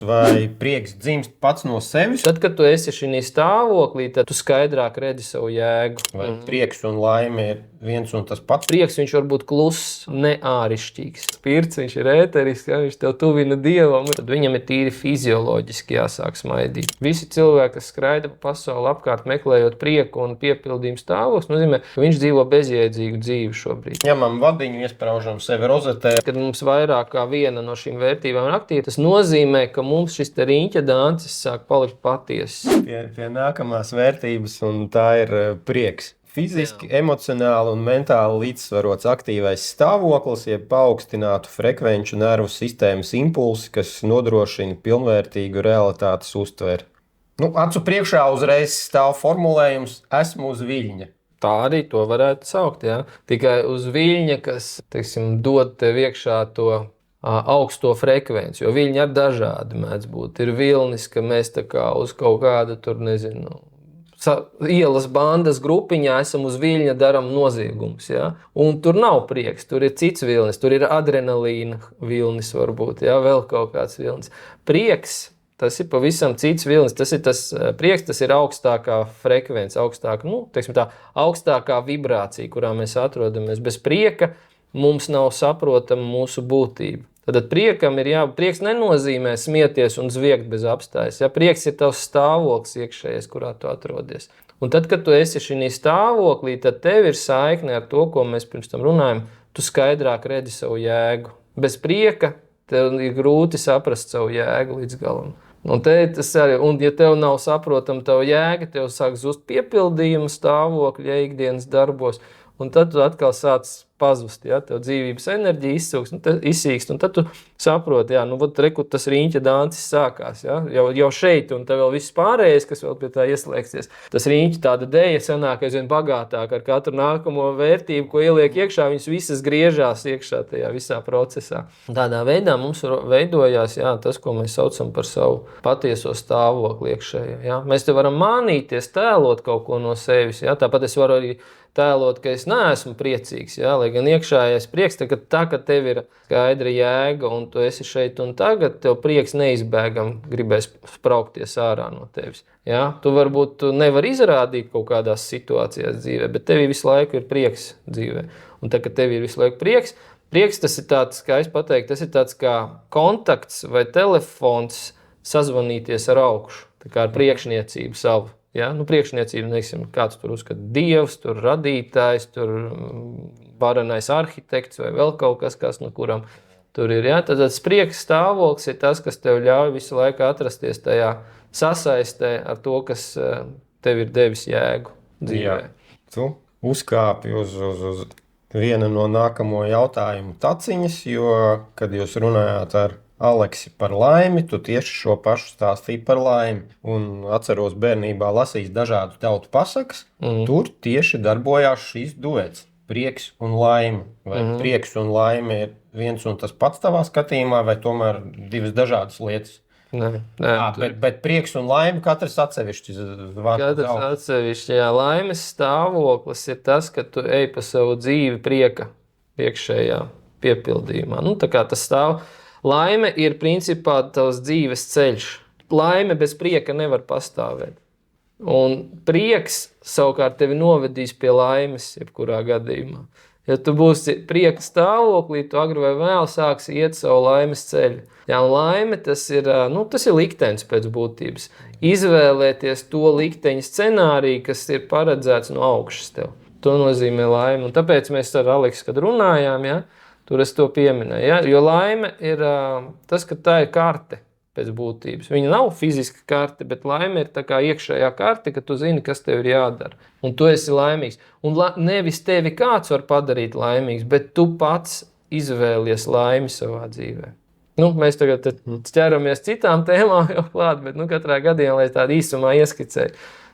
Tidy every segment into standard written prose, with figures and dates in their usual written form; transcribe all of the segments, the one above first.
Vai prieks dzimst pats no sevis? Tad, kad tu esi šī stāvoklī, tad tu skaidrāk redzi savu jēgu. Vai prieks un laime ir viens un tas pats? Prieks viņš var būt kluss, neārišķīgs. Pirts viņš ir ēterisks, ja viņš tev tuvina dievam. Tad viņam ir tīri fizioloģiski jāsāk smaidīt. Visi cilvēki, kas skraida pa pasauli apkārt, meklējot prieku un piepildījumu stāvokli, nozīmē, ka viņš dzīvo bezjēdzīgu dzīvi šobrīd. Ņemam vadiņu, iespraužam sevi rozetē. Kad mums vairāk kā viena no šīm vērtībām ir aktīva, tas nozīmē, ka mums šis riņķa dāncis sāk palikt patiesas. Pie nākamās vērtības, un tā ir prieks. Fiziski, emocionāli un mentāli līdzsvarots aktīvais stāvoklis, jeb paaugstinātu frekvenču nervu sistēmas impulsi, kas nodrošina pilnvērtīgu realitātes uztveri. Acu priekšā uzreiz stāv formulējums esmu uz viļņa. Tā arī to varētu saukt, jā. Tikai uz viļņa, kas, dod tev iekšā to augsto frekvenci, jo viļņi ar dažādi mēdz būt. Ir vilnis, ka mēs tā kā uz kaut kādu tur, ielas bandas grupiņā esam uz viļņa, daram noziegumus, ja? Un tur nav prieks, tur ir cits vilnis, tur ir adrenalīna vilnis varbūt, ja? Vēl kaut kāds vilnis. Prieks, tas ir pavisam cits vilnis, tas ir tas prieks, tas ir augstākā frekvence, augstākā vibrācija, kurā mēs atrodamies. Bez prieka mums nav saprotama mūsu būtība. Tad priekam ir prieks nenozīmē smieties un zviegt bez apstājas. Ja? Prieks ir tavs stāvoklis iekšējais, kurā tu atrodies. Un tad, kad tu esi šī stāvoklī, tad tev ir saikne ar to, ko mēs pirms tam runājam, tu skaidrāk redzi savu jēgu. Bez prieka tev ir grūti saprast savu jēgu līdz galam. Un ja tev nav saprotama tava jēga, tev sāk zust piepildījuma stāvokļi, ja ikdienas darbos, un tad tu atkal sāc pazust, ja, tev dzīvības enerģija izsīkst, un tad tu saproti, reku tas riņķa dāncis sākās, ja, jau šeit, un tev vēl viss pārējais, kas vēl pie tā ieslēgsies. Tas riņķa tāda dēja sanāk aizvien bagātāk ar katru nākamo vērtību, ko ieliek iekšā, viņas visas griežās iekšā tajā visā procesā. Tādā veidā mums veidojās, tas, ko mēs saucam par savu patieso stāvokli iekšējo. Ja. Mēs te varam mānīties, tēlot kaut ko no sevis, ja. Tāpat es varu arī tēlot, ka es neesmu priecīgs, ja, lai gan iekšējais prieks, ka tev ir skaidra jēga un tu esi šeit un tagad, tev prieks neizbēgam gribēs spraukties ārā no tevis. Ja. Tu varbūt nevar izrādīt kaut kādās situācijās dzīvē, bet tev visu laiku ir prieks dzīvē. Un tad, kad tev ir visu laiku prieks tas ir tāds, kā es pateiktu, tas ir tāds kā kontakts vai telefons sazvanīties ar augšu, tā kā ar priekšniecību savu. Ja? Priekšniecība, kāds tur uzskata dievs, tur radītājs, tur varenais arhitekts vai vēl kaut kas no kuram tur ir. Ja? Tad prieks stāvoklis ir tas, kas tev ļauj visu laiku atrasties tajā sasaistē ar to, kas tev ir devis jēgu dzīvē. Jā. Tu uzkāpi uz viena no nākamo jautājumu taciņas, jo, kad jūs runājāt ar Aleksi par laimi, tu tieši šo pašu stāstīji par laimi. Un atceros bērnībā lasījis dažādu tautu pasakas. Tur tieši darbojās šīs duets – prieks un laime. Vai prieks un laime ir viens un tas pats tavā skatījumā, vai tomēr divas dažādas lietas? Nē, bet prieks un laime katrs atsevišķi. Katrs atsevišķi, jā. Laimes stāvoklis ir tas, ka tu ej pa savu dzīvi prieka iekšējā piepildījumā. Tā kā tas stāv. Laime ir principā tavs dzīves ceļš. Laime bez prieka nevar pastāvēt. Un prieks savukārt tevi novedīs pie laimes jebkurā gadījumā. Ja tu būsi prieka stāvoklī, tu agri vai vēl sāksi iet savu laimes ceļu. Jā, un laime tas ir liktenis pēc būtības. Izvēlēties to likteņa scenāriju, kas ir paredzēts no augšas tev. To nozīmē laime. Un tāpēc mēs ar Aleksu, kad runājām, tur es to pieminēju. Ja? Jo laime ir tas, ka tā ir karte pēc būtības. Viņa nav fiziska karte, bet laime ir tā kā iekšējā karte, ka tu zini, kas tev ir jādara. Un tu esi laimīgs. Un nevis tevi kāds var padarīt laimīgs, bet tu pats izvēlies laimi savā dzīvē. Mēs tagad ķeramies citām tēmām jau klāt, bet katrā gadījumā, lai tādu īsumā ieskicēju.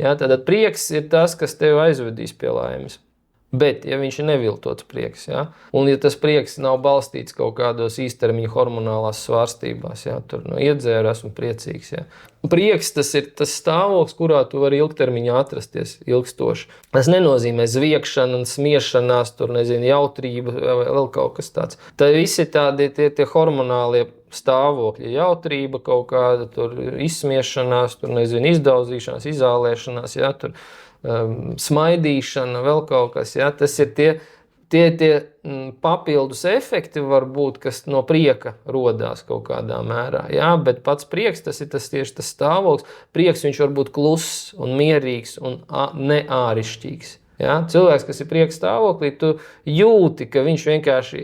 Ja? Tātad prieks ir tas, kas tev aizvedīs pie laimes. Bet, ja viņš ir neviltots prieks, un ja tas prieks nav balstīts kaut kādos īstermiņa hormonālās svārstībās, tur iedzērās un priecīgs. Prieks tas ir tas stāvoklis, kurā tu vari ilgtermiņā atrasties ilgstoši. Tas nenozīmē zviegšana, smiešanās, jautrība vai vēl kaut kas tāds. Tā visi tādi tie hormonālie stāvokļa jautrība, kaut kāda tur izsmiešanās, tur nezinu, izdauzīšanās, izālēšanās, ja, tur smaidīšana, vēl kaut kas, ja, tas ir tie papildus efekti varbūt, kas no prieka rodās kaut kādā mērā, ja, bet pats prieks, tas ir tieši tas stāvoklis, prieks viņš var būt kluss un mierīgs un neārišķīgs. Ja? Cilvēks, kas ir prieka stāvoklī, tu jūti, ka viņš vienkārši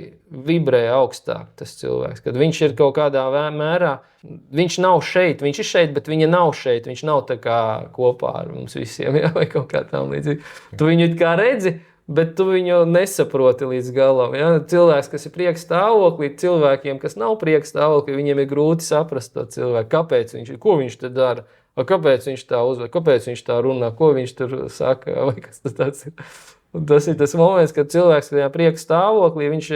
vibrē augstāk, tas cilvēks. Kad viņš ir kaut kādā mērā, viņš nav šeit, viņš ir šeit, bet viņa nav šeit, viņš nav tā kā kopā ar mums visiem, ja? Vai kaut kā tam līdzīgi. Tu viņu it kā redzi, bet tu viņu nesaproti līdz galam. Ja? Cilvēks, kas ir prieka stāvoklī, cilvēkiem, kas nav prieka stāvoklī, viņiem ir grūti saprast to cilvēku, kāpēc viņš ir, ko viņš te dara. Kāpēc viņš tā uzved, kāpēc viņš tā runā, ko viņš tur saka, vai kas tas tāds ir. Un tas ir tas moments, kad cilvēks tajā prieka stāvoklī, viņš,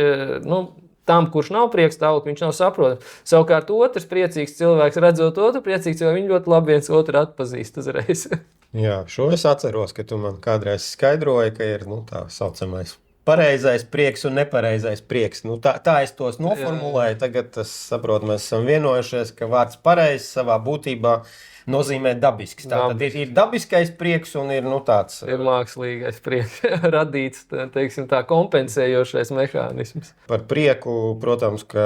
tam, kurš nav prieka stāvoklī, viņš nav saprotams. Savukārt otrs priecīgs cilvēks, redzot otru priecīgs, jo viņi ļoti labi viens otru atpazīst uzreiz. Jā, šo es atceros, ka tu man kādreiz skaidroji, ka ir tā saucamais pareizais prieks un nepareizais prieks. Tā es tos noformulēju, tagad es saprotu, mēs esam vienojušies, ka vārds pareizs savā būtībā nozīmē dabisks. Tātad ir dabiskais prieks un ir tāds... Ir mākslīgais prieks, radīts, teiksim tā, kompensējošais mehānisms. Par prieku, protams, ka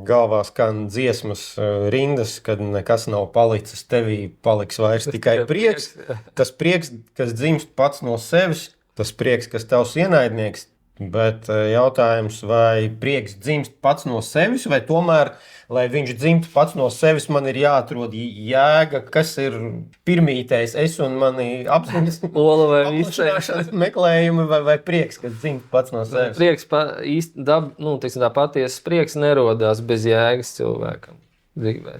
galvā skan dziesmas rindas, kad nekas nav palicis, tevī paliks vairs tikai prieks. Tas prieks, kas dzimst pats no sevis, tas prieks, kas tavs ienaidnieks, bet jautājums, vai prieks dzimst pats no sevis, vai tomēr, lai viņš dzimtu pats no sevis, man ir jāatrod jēga, kas ir pirmītais es un mani apziņas meklējumi, vai prieks, kas dzimst pats no sevis. Prieks, patiesas prieks nerodās bez jēgas cilvēkam. Dzīvē.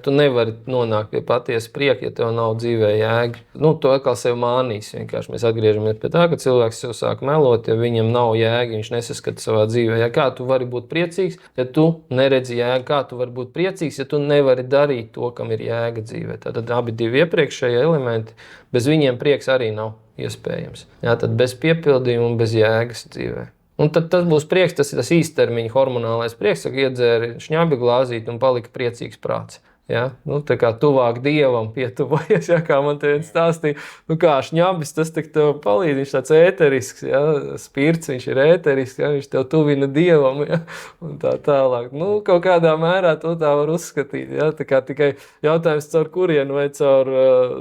Tu nevari nonākt pie patiesa prieka, ja tev nav dzīvē jēga. To atkal sev mānīs. Vienkārši mēs atgriežamies pie tā, ka cilvēks sev sāk melot, ja viņam nav jēga, viņš nesaskata savā dzīvē. Ja kā tu vari būt priecīgs, ja tu neredzi jēgu? Kā tu vari būt priecīgs, ja tu nevari darīt to, kam ir jēga dzīvē? Tātad abi divi iepriekšējie elementi, bez viņiem prieks arī nav iespējams. Ja, tad bez piepildījuma un bez jēgas dzīvē. Un tad tas būs prieks, tas ir tas īstermiņa hormonālais prieks, ka iedzēri šņabi glāzīt un palika priecīgs prāts. Ja? Tā kā tuvāk Dievam pietuvojies, ja? Kā man te viens stāstīja, kā šņabis, tas tev palīdz, viņš tāds ēterisks, ja? Spirts, viņš ir ēterisks, ja? Viņš tev tuvina Dievam, ja? Un tā tālāk. Kaut kādā mērā to tā var uzskatīt, ja? Tā kā tikai jautājums caur kurienu, vai caur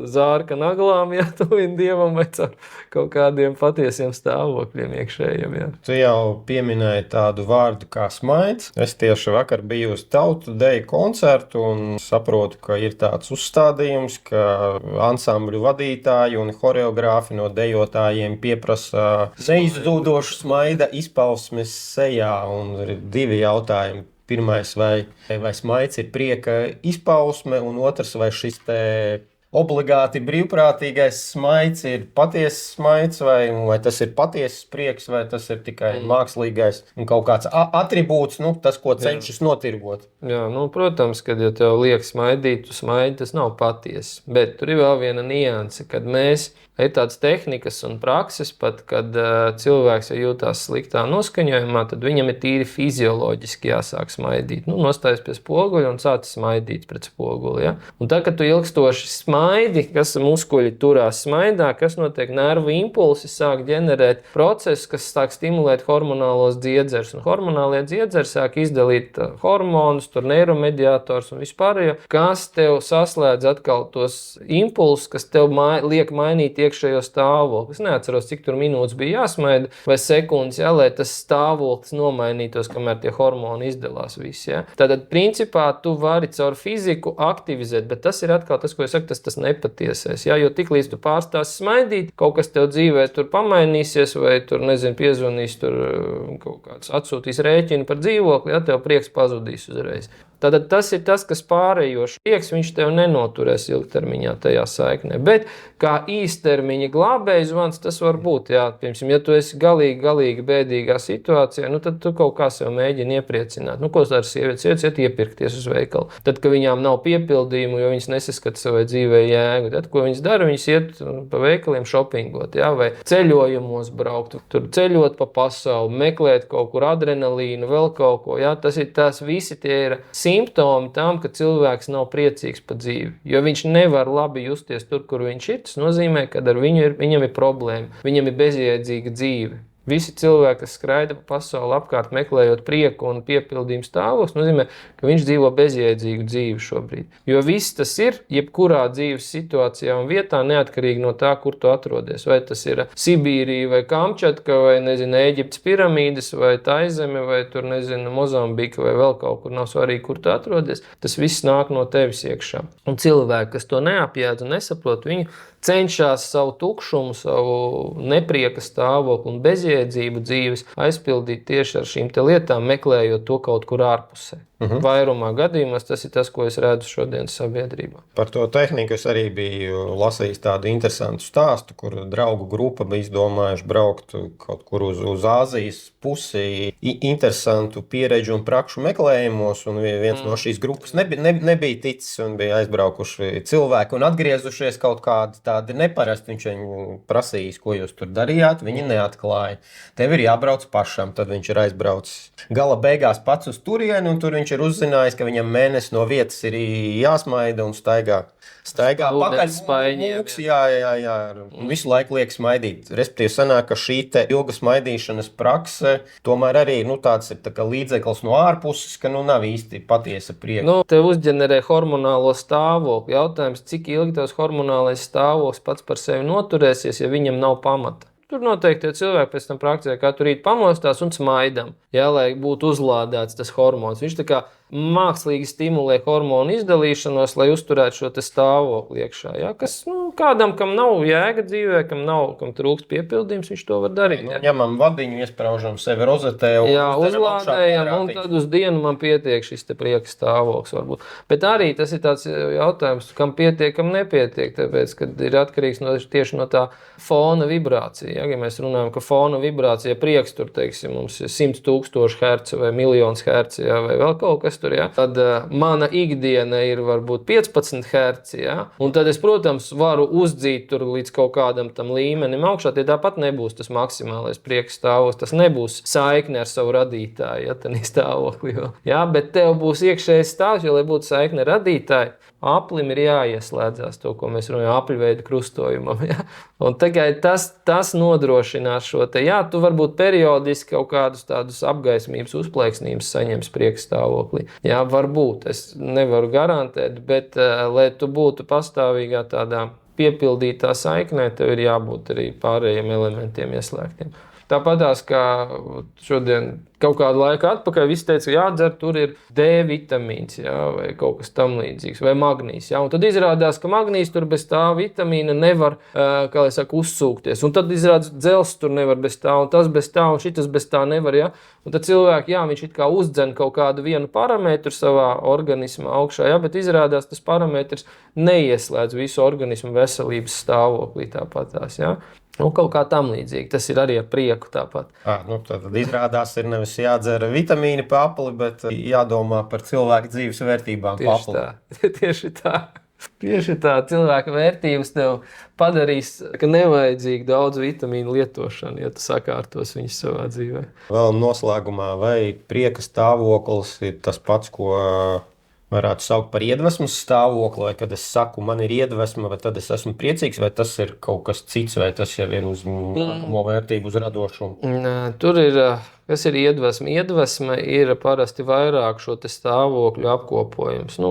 zārka naglām, ja? Tuvina Dievam, vai caur kaut kādiem patiesiem stāvokļiem iekšējiem, ja? Tu jau pieminēji tādu vārdu kā smaids. Es tieši vakar biju uz Tautu deju koncertu un saprotu, ka ir tāds uzstādījums, ka ansambļu vadītāji un horeogrāfi no dejotājiem pieprasa neizzūdošu smaida izpausmes sejā. Un ir divi jautājumi. Pirmais, vai smaids ir prieka izpausme, un otrs, vai šis te obligāti brīvprātīgais smaids ir patiesas smaids, vai tas ir patiesas prieks, vai tas ir tikai mākslīgais un kaut kāds atribūts, tas, ko cenšas notirgot. Jā, protams, kad ja tev liek smaidīt, tu smaidi, tas nav patiesi. Bet tur ir vēl viena nianse, kad ir tādas tehnikas un prakses, pat kad cilvēks jūtās sliktā noskaņojumā, tad viņam ir tīri fizioloģiski jāsāk smaidīt. Nostājas pie spoguļa un sāc smaidīt pret spoguli. Ja? Un tā, kad tu ilgstoši smaidi, kas muskuļi turās smaidā, kas notiek, nervu impulsi sāk ģenerēt procesus, kas sāk stimulēt hormonālos dziedzerus. Un hormonālie dziedzeri sāk izdalīt hormonus, tur neiromediātors un vispārējo, kas tev saslēdz atkal tos impulsus, kas tev liek mainīt iekšējo stāvokli. Es neatceros, cik tur minūtes bija jāsmaida vai sekundes, ja, lai tas stāvoklis nomainītos, kamēr tie hormoni izdalās visi. Ja. Tātad, principā, tu vari caur fiziku aktivizēt, bet tas ir atkal tas, ko es saku, tas nepatiesais. Ja, jo tiklīdz tu pārstāsi smaidīt, kaut kas tev dzīvē tur pamainīsies vai tur, piezvanīs tur kaut kāds atsūtīs rēķinu par dzīvokli, ja, tev prieks pazudīs uzreiz. Tātad tas ir tas, kas pārējošs prieks, viņš tev nenoturēs ilgtermiņā tajā saiknē. Bet kā īstermiņa glābējs zvans, tas var būt. Jā, piemēram, ja tu esi galīgi bēdīgā situācijā, tad tu kaut kā sev mēģini iepriecināt. Ko dara sievietes? Sievietes iet iepirkties uz veikalu. Tad, kad viņām nav piepildījumu, jo viņas nesaskata savai dzīvē jēgu, tad, ko viņas dara? Viņas iet pa veikaliem šopingot, jā, vai ceļojumos braukt, tur ceļot pa pasauli, meklēt kaut kur adrenalīnu, vēl kaut ko. Jā. Tas ir tās visi tie ir simptomi tam, ka cilvēks nav priecīgs par dzīvi. Jo viņš nevar labi justies tur, kur viņš ir. Tas nozīmē, ka viņam ir problēma, viņam ir bezjēdzīga dzīve. Visi cilvēki, kas skraida pa pasauli apkārt, meklējot prieku un piepildījumu stāvokli, nozīmē, ka viņš dzīvo bezjēdzīgu dzīvi šobrīd. Jo viss tas ir, jebkurā dzīves situācijā un vietā, neatkarīgi no tā, kur tu atrodies. Vai tas ir Sibīrija, vai Kamčatka, vai, Ēģiptes piramīdas, vai Taizeme, vai tur, Mozambika, vai vēl kaut kur, nav svarīgi, kur tu atrodies. Tas viss nāk no tevis iekšā. Un cilvēki, kas to neapjēdz un nesaprot, viņi cenšas savu tukšumu, savu neprieka stāvokli un bezjēdzību dzīves aizpildīt tieši ar šīm te lietām, meklējot to kaut kur ārpusē. Vairumā gadījumos tas ir tas, ko es redzu šodienas sabiedrībā. Par to tehniku es arī biju lasījis tādu interesantu stāstu, kur draugu grupa bija izdomājuši braukt kaut kur uz Āzijas pusi interesantu pieredžu un prakšu meklējumos, un viens no šīs grupas nebija ticis un bija aizbraukuši cilvēki un atgriezušies kaut kādi tādi neparasti. Viņš viņu prasījis, ko jūs tur darījāt, viņi neatklāja. Tev ir jābrauc pašam, tad viņš ir aizbraucis gala beigās pats uz turieni, un tur viņš ir uzzinājis, ka viņam mēnesi no vietas ir jāsmaida un staigā pakaļ mūks, jā. Visu laiku liek smaidīt. Respektīvi sanāk, ka šī te ilga smaidīšanas prakse tomēr arī tāds ir tā kā līdzeklis no ārpuses, ka nav īsti patiesa prieka. Te uzģenerē hormonālo stāvokli. Jautājums, cik ilgi tavs hormonālais stāvoklis pats par sevi noturēsies, ja viņam nav pamata. Tur noteikti cilvēki pēc tam praktizē katru rītu pamostās un smaidam, lai būtu uzlādēts tas hormons. Viņš tā kā mākslīgi stimulē hormonu izdalīšanos, lai uzturētu šo te stāvokli iekšā. Ja? Kas kādam, kam nav jēga dzīvē, kam trūkst piepildījums, viņš to var darīt. Ja? Ņemam vadiņu, iespraužam sevi rozetē. Uzlādējam, un tad uz dienu man pietiek šis te prieka stāvoklis varbūt. Bet arī tas ir tāds jautājums, kam pietiek, kam nepietiek, tāpēc, kad ir atkarīgs tieši no tā fona vibrācija. Ja mēs runājam, ka fona vibrācija prieks tur, teiksim, mums ir 100,000 herci vai 1,000,000 herci, ja, vai vēl kaut kas tur, ja. Tad mana ikdiena ir varbūt 15 herci, ja. Un tad es, protams, varu uzdzīt tur līdz kaut kādam tam līmenim augšā, tie tāpat nebūs tas maksimālais prieks stāvoklis, tas nebūs saikne ar savu radītāju, ja, tanī stāvokli, jo. Ja, bet tev būs iekšējais stāvs, jo, lai būtu saikne ar radītāju, aplim ir jāieslēdzās to, ko mēs runājam, apļveida krustojumam. Ja? Un tikai tas nodrošinās šo te, jā, tu varbūt periodiski kaut kādus tādus apgaismības uzplēksnības saņems prieka stāvoklī. Jā, varbūt, es nevaru garantēt, bet, lai tu būtu pastāvīgā tādā piepildītā saiknē, tev ir jābūt arī pārējiem elementiem ieslēgtiem. Tāpatās, kā šodien kaut kādu laiku atpakaļ visi teica, jādzer, tur ir D vitamīns, jā, vai kaut kas tam līdzīgs, vai magnīs. Jā. Un tad izrādās, ka magnīs tur bez tā vitamīna nevar, kā lai saka, uzsūkties. Un tad izrādās, dzels tur nevar bez tā, un tas bez tā, un šitas bez tā nevar. Jā. Un tad cilvēki, jā, viņš it kā uzdzen kaut kādu vienu parametru savā organismā augšā, jā, bet izrādās, tas parametrs neieslēdz visu organismu veselības stāvoklī tāpatās. Jā. Un kaut kā tam līdzīgi. Tas ir arī ar prieku tāpat. Tad izrādās, ir nevis jādzer vitamīni pa apli, bet jādomā par cilvēku dzīves vērtībām pa apli. Tieši tā. Cilvēka vērtības tev padarīs, ka nevajadzīgi daudz vitamīnu lietošanu, ja tu sakārtos viņus savā dzīvē. Vēl noslēgumā, vai prieka stāvoklis ir tas pats, ko varētu saukt par iedvesmas stāvokli, vai kad es saku, man ir iedvesma, vai tad es esmu priecīgs, vai tas ir kaut kas cits, vai tas jau ir uz nākamo vērtību, uz radošumu? Tur ir, kas ir iedvesma? Iedvesma ir parasti vairāk šo te stāvokļu apkopojums,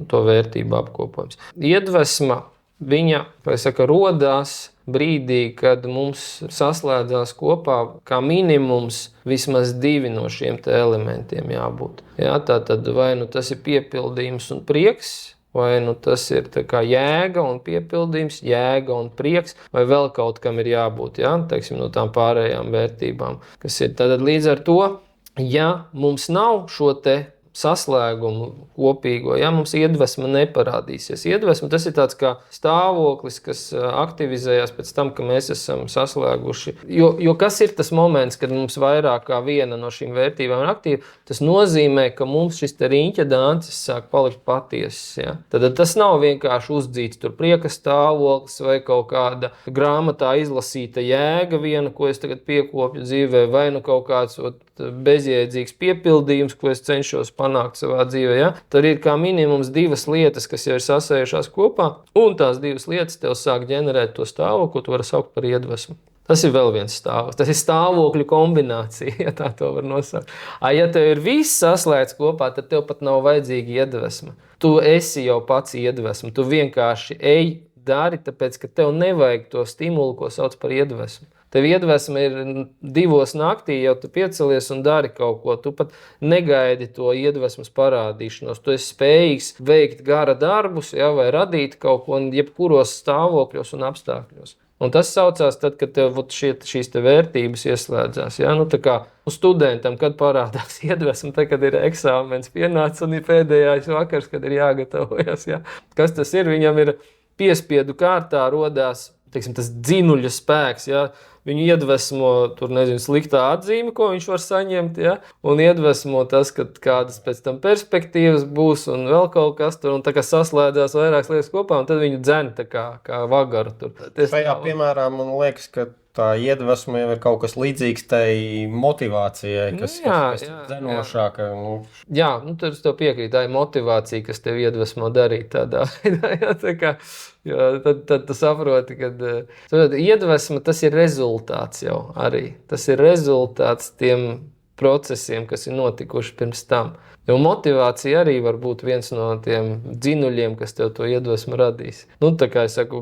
to vērtību apkopojums. Iedvesma, viņa, kā saka, rodās brīdī, kad mums saslēdzās kopā kā minimums vismaz 2 no šiem te elementiem jābūt. Jā, tātad vai tas ir piepildījums un prieks, vai tas ir tā kā jēga un piepildījums, jēga un prieks, vai vēl kaut kam ir jābūt, jā, teiksim, no tām pārējām vērtībām, kas ir. Tātad līdz ar to, ja mums nav šo te saslēgumu kopīgo, ja mums iedvesma neparādīsies. Iedvesma, tas ir tāds kā stāvoklis, kas aktivizējās pēc tam, ka mēs esam saslēguši. Jo kas ir tas moments, kad mums vairāk kā viena no šīm vērtībām ir aktīva, tas nozīmē, ka mums šis te riņķa dancis sāk palikt patiesis. Ja? Tad tas nav vienkārši uzdzīts tur prieka stāvoklis vai kaut kāda grāmatā izlasīta jēga viena, ko es tagad piekopju dzīvē, vai kaut kāds bezjēdzīgs piepildījums, ko es cenšos panākt savā dzīvē. Ja? Tad ir kā minimums 2 lietas, kas jau ir sasējušās kopā, un tās 2 lietas tev sāk ģenerēt to stāvokli, ko tu vari saukt par iedvesmu. Tas ir vēl viens stāvoklis. Tas ir stāvokļu kombinācija, ja tā to var nosaukt. Ja tev ir viss saslēgts kopā, tad tev pat nav vajadzīga iedvesma. Tu esi jau pats iedvesma. Tu vienkārši ej, dari, tāpēc, ka tev nevajag to stimulu, ko sauc par iedvesmu. Tev iedvesma ir 2 naktī, jau tu piecelies un dari kaut ko. Tu pat negaidi to iedvesmas parādīšanos. Tu esi spējīgs veikt gara darbus, ja, vai radīt kaut ko jebkuros stāvokļos un apstākļos. Un tas saucās tad, kad tev šīs te vērtības ieslēdzās. Ja? Nu, tā kā studentam, kad parādās iedvesma, tad, kad ir eksāmens pienācis un ir pēdējais vakars, kad ir jāgatavojas. Ja? Kas tas ir? Viņam ir piespiedu kārtā rodās, teiksim, tas dzinuļa spēks, ja? Viņu iedvesmo, tur nezinu, sliktā atzīme, ko viņš var saņemt, ja? Un iedvesmo tas, ka kādas pēc tam perspektīvas būs un vēl kaut kas tur, un tā kā saslēdzās vairākas lietas kopā, un tad viņu dzen tā kā vagaru tur. Šajā piemērā man liekas, ka tā iedvesma jau ir kaut kas līdzīgs tai motivācijai, kas ir dzenošāka. Jā, tur es tev piekrītu, tā ir motivācija, kas tev iedvesmo darīt tādā veidā. Jā, tā kā, tad tu saproti, ka iedvesma tas ir rezultāts jau arī. Tas ir rezultāts tiem procesiem, kas ir notikuši pirms tam. Jo motivācija arī var būt viens no tiem dzinuļiem, kas tev to iedvesmu radīs. Nu, tā kā es saku,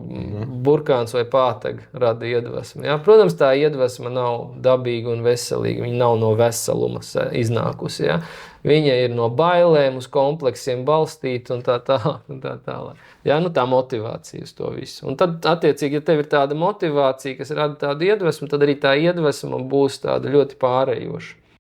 burkāns vai pātaga rada iedvesmu. Ja? Protams, tā iedvesma nav dabīga un veselīga. Viņa nav no veseluma iznākusi. Ja? Viņa ir no bailēm uz kompleksiem balstīta un tā tālāk. Ja? Nu, tā motivācija uz to visu. Un tad, attiecīgi, ja tev ir tāda motivācija, kas rada tādu iedvesmu, tad arī tā iedvesma būs tāda ļoti pārējoša.